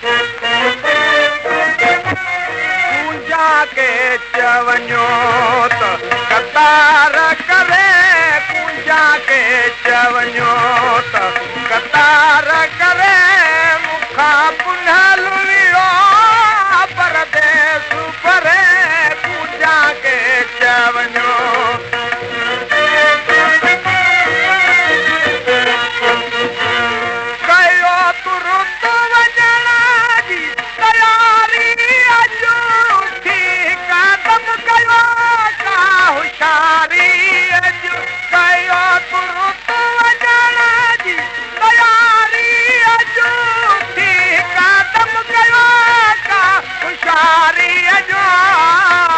पूजा के चवञो त कतार करे पूजा के चवञो त कतार करे मुखा पुनल वियो परदेस परे पूजा के चवञो कयो तुरंत वञण जी तयारी अजो ठीक कदम कयो का होशियारी अजो कयो तुरंत वञण जी तयारी अजो ठीक कदम कयो का होशियारी अजो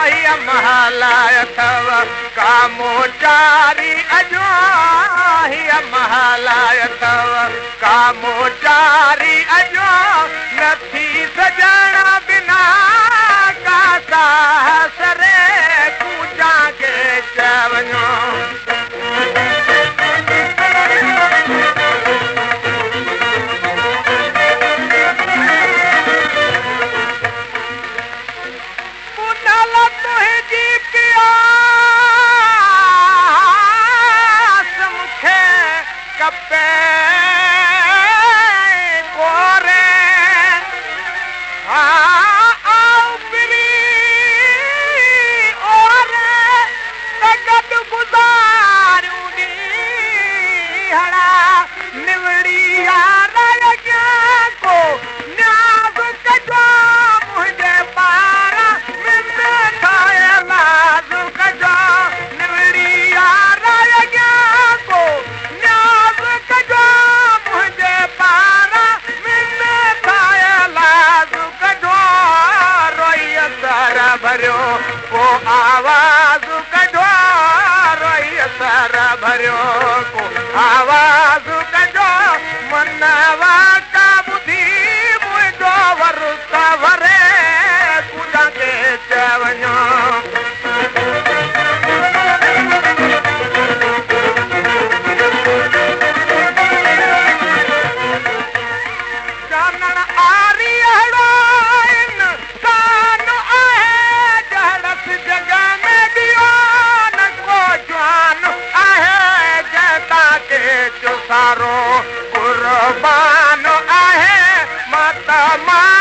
हीअ महलाय अथव कामोचारी अजो हीअ महलाय अथव कामोचारी अजो नथी सजण बिना का साहस रे पूजा के चवञो पुनल तुंहिंजी प्यास मूंखे कपे कोरे गुज़ारियूं ॾींहड़ा निवड़ी को न्याज़ कजो मुंहिंजे पारां लाज़ कजो निवड़ी को न्याज़ कजो मुंहिंजे पारां लाज़ कजो रोई असर भरियो पोइ आवाज़ कजो रोई असर भरियो पोइ आवाज़ कजो मनवा का ॿुधी मुंहिंजो वरुस वरे पूजा के चवञो चानण आरी अहिड़ो इंसान आहे जहिड़स जॻह में ॾियो न को जवान आहे जंहिं के चुसारो कुर्बान आहे मां त मां